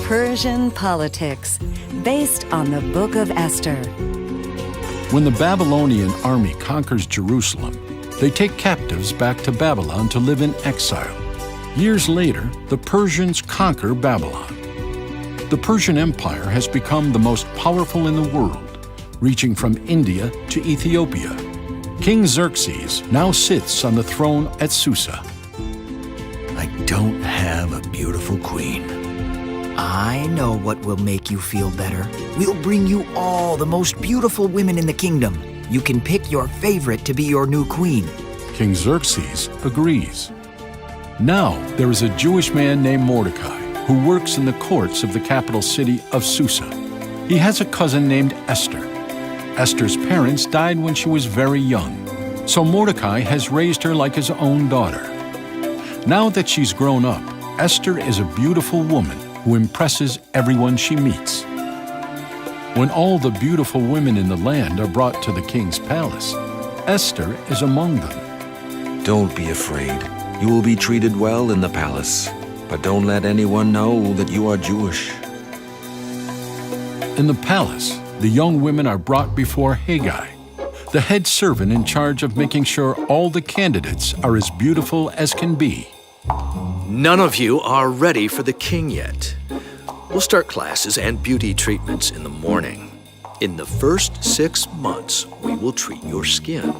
Persian politics, based on the Book of Esther. When the Babylonian army conquers Jerusalem, they take captives back to Babylon to live in exile. Years later, the Persians conquer Babylon. The Persian Empire has become the most powerful in the world, reaching from India to Ethiopia. King Xerxes now sits on the throne at Susa. I don't have a beautiful queen. I know what will make you feel better. We'll bring you all the most beautiful women in the kingdom. You can pick your favorite to be your new queen. King Xerxes agrees. Now there is a Jewish man named Mordecai who works in the courts of the capital city of Susa. He has a cousin named Esther. Esther's parents died when she was very young, so Mordecai has raised her like his own daughter. Now that she's grown up, Esther is a beautiful woman who impresses everyone she meets. When all the beautiful women in the land are brought to the king's palace, Esther is among them. Don't be afraid. You will be treated well in the palace, but don't let anyone know that you are Jewish. In the palace, the young women are brought before Haggai, the head servant in charge of making sure all the candidates are as beautiful as can be. None of you are ready for the king yet. We'll start classes and beauty treatments in the morning. In the first 6 months, we will treat your skin.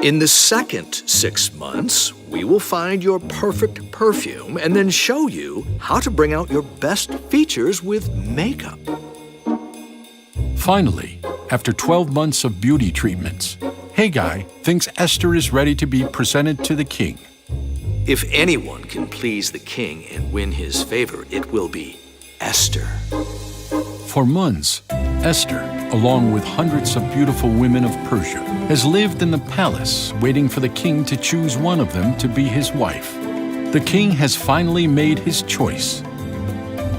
In the second 6 months, we will find your perfect perfume and then show you how to bring out your best features with makeup. Finally, after 12 months of beauty treatments, Haggai thinks Esther is ready to be presented to the king. If anyone can please the king and win his favor, it will be Esther. For months, Esther, along with hundreds of beautiful women of Persia, has lived in the palace waiting for the king to choose one of them to be his wife. The king has finally made his choice.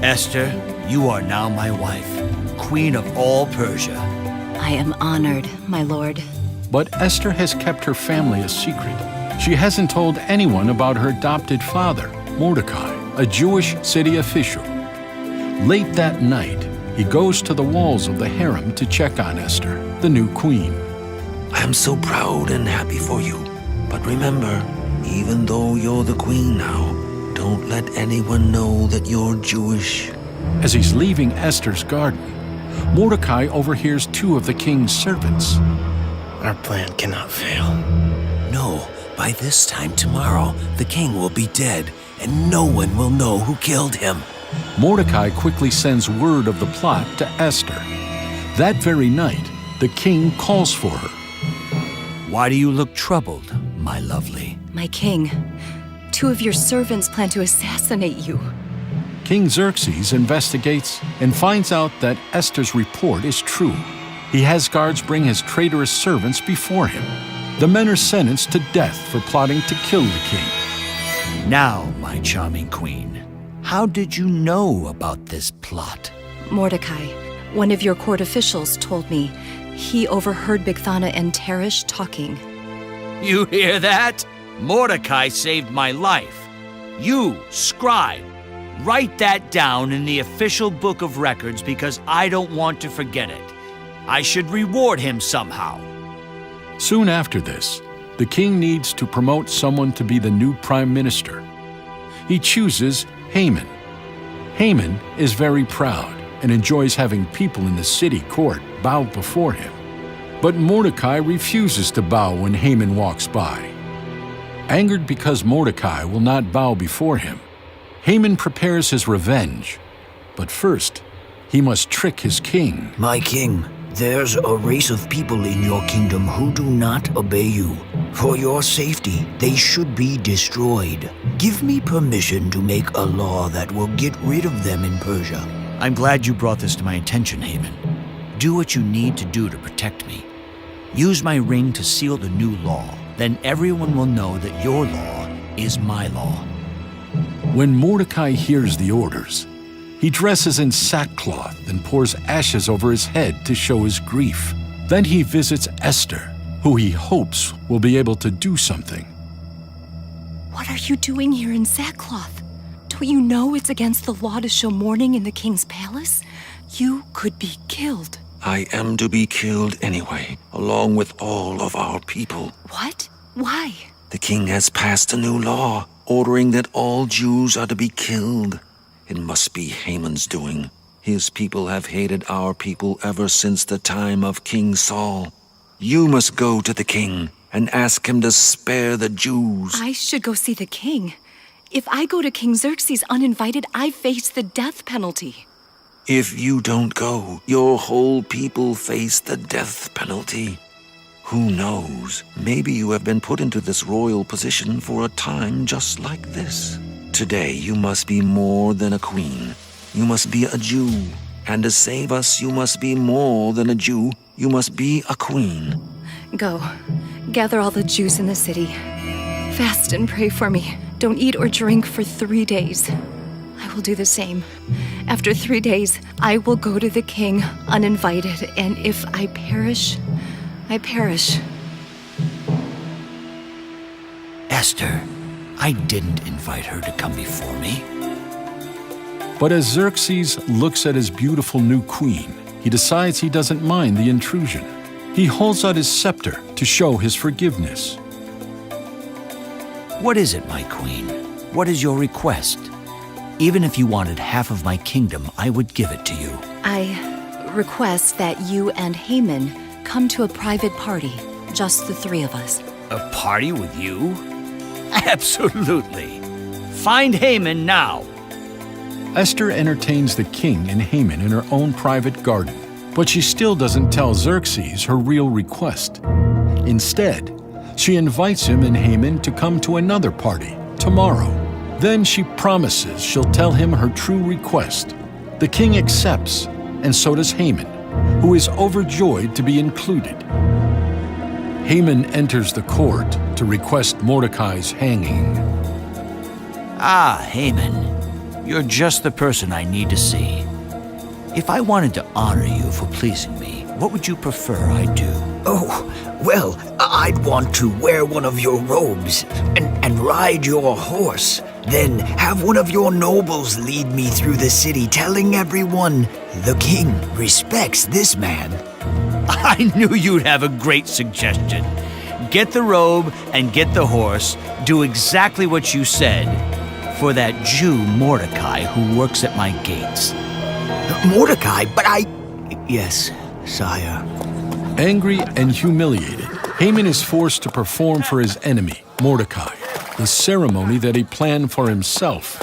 Esther, you are now my wife, queen of all Persia. I am honored, my lord. But Esther has kept her family a secret. She hasn't told anyone about her adopted father, Mordecai, a Jewish city official. Late that night, he goes to the walls of the harem to check on Esther, the new queen. I am so proud and happy for you. But remember, even though you're the queen now, don't let anyone know that you're Jewish. As he's leaving Esther's garden, Mordecai overhears two of the king's servants. Our plan cannot fail. No, by this time tomorrow, the king will be dead, and no one will know who killed him. Mordecai quickly sends word of the plot to Esther. That very night, the king calls for her. Why do you look troubled, my lovely? My king, two of your servants plan to assassinate you. King Xerxes investigates and finds out that Esther's report is true. He has guards bring his traitorous servants before him. The men are sentenced to death for plotting to kill the king. Now, my charming queen, how did you know about this plot? Mordecai, one of your court officials, told me. He overheard Bigthana and Teresh talking. You hear that? Mordecai saved my life. You, scribe, write that down in the official book of records because I don't want to forget it. I should reward him somehow. Soon after this, the king needs to promote someone to be the new prime minister. He chooses Haman. Haman is very proud and enjoys having people in the city court bow before him. But Mordecai refuses to bow when Haman walks by. Angered because Mordecai will not bow before him, Haman prepares his revenge. But first, he must trick his king. My king, there's a race of people in your kingdom who do not obey you. For your safety, they should be destroyed. Give me permission to make a law that will get rid of them in Persia. I'm glad you brought this to my attention, Haman. Do what you need to do to protect me. Use my ring to seal the new law. Then everyone will know that your law is my law. When Mordecai hears the orders, he dresses in sackcloth and pours ashes over his head to show his grief. Then he visits Esther, who he hopes will be able to do something. What are you doing here in sackcloth? Don't you know it's against the law to show mourning in the king's palace? You could be killed. I am to be killed anyway, along with all of our people. What? Why? The king has passed a new law, ordering that all Jews are to be killed. It must be Haman's doing. His people have hated our people ever since the time of King Saul. You must go to the king and ask him to spare the Jews. I should go see the king. If I go to King Xerxes uninvited, I face the death penalty. If you don't go, your whole people face the death penalty. Who knows? Maybe you have been put into this royal position for a time just like this. Today you must be more than a queen. You must be a Jew. And to save us, you must be more than a Jew. You must be a queen. Go. Gather all the Jews in the city. Fast and pray for me. Don't eat or drink for 3 days. I will do the same. After 3 days, I will go to the king uninvited, and if I perish, I perish. Esther, I didn't invite her to come before me. But as Xerxes looks at his beautiful new queen, he decides he doesn't mind the intrusion. He holds out his scepter to show his forgiveness. What is it, my queen? What is your request? Even if you wanted half of my kingdom, I would give it to you. I request that you and Haman come to a private party, just the 3 of us. A party with you? Absolutely. Find Haman now. Esther entertains the king and Haman in her own private garden, but she still doesn't tell Xerxes her real request. Instead, she invites him and Haman to come to another party tomorrow. Then she promises she'll tell him her true request. The king accepts, and so does Haman, who is overjoyed to be included. Haman enters the court to request Mordecai's hanging. Ah, Haman, you're just the person I need to see. If I wanted to honor you for pleasing me, what would you prefer I do? Oh, well, I'd want to wear one of your robes and ride your horse. Then have one of your nobles lead me through the city, telling everyone the king respects this man. I knew you'd have a great suggestion. Get the robe and get the horse. Do exactly what you said for that Jew Mordecai who works at my gates. Mordecai, but Yes, sire. Angry and humiliated, Haman is forced to perform for his enemy, Mordecai, the ceremony that he planned for himself.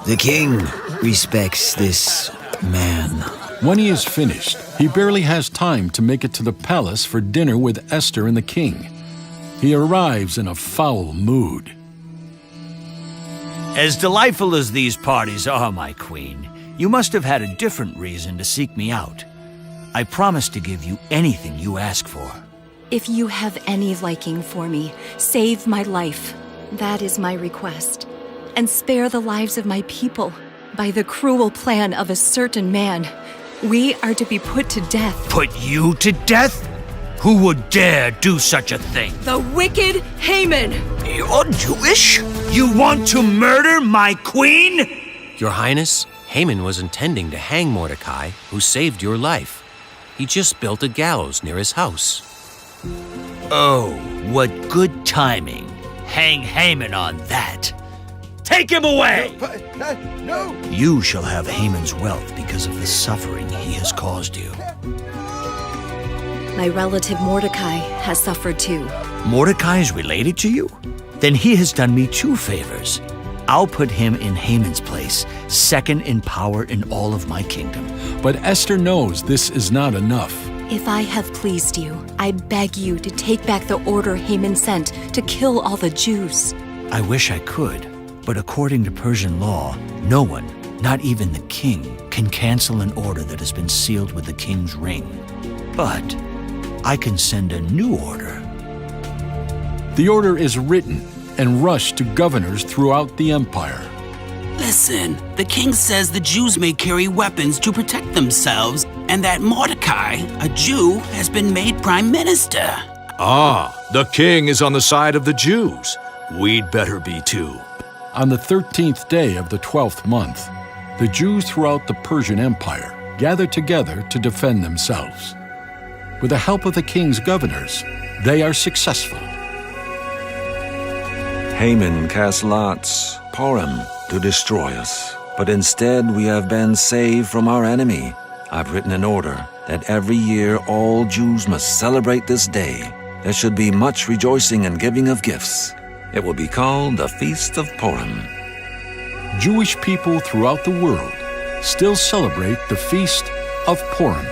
The king respects this man. When he is finished, he barely has time to make it to the palace for dinner with Esther and the king. He arrives in a foul mood. As delightful as these parties are, my queen, you must have had a different reason to seek me out. I promise to give you anything you ask for. If you have any liking for me, save my life. That is my request. And spare the lives of my people. By the cruel plan of a certain man, we are to be put to death. Put you to death? Who would dare do such a thing? The wicked Haman! You're Jewish? You want to murder my queen? Your Highness, Haman was intending to hang Mordecai, who saved your life. He just built a gallows near his house. Oh, what good timing. Hang Haman on that. Take him away! No! You shall have Haman's wealth because of the suffering he has caused you. My relative Mordecai has suffered too. Mordecai is related to you? Then he has done me 2 favors. I'll put him in Haman's place, second in power in all of my kingdom. But Esther knows this is not enough. If I have pleased you, I beg you to take back the order Haman sent to kill all the Jews. I wish I could, but according to Persian law, no one, not even the king, can cancel an order that has been sealed with the king's ring. But I can send a new order. The order is written and rushed to governors throughout the empire. Listen, the king says the Jews may carry weapons to protect themselves, and that Mordecai, a Jew, has been made prime minister. Ah, the king is on the side of the Jews. We'd better be too. On the 13th day of the 12th month, the Jews throughout the Persian Empire gathered together to defend themselves. With the help of the king's governors, they are successful. Haman cast lots, Purim, to destroy us. But instead we have been saved from our enemy. I've written an order that every year all Jews must celebrate this day. There should be much rejoicing and giving of gifts. It will be called the Feast of Purim. Jewish people throughout the world still celebrate the Feast of Purim.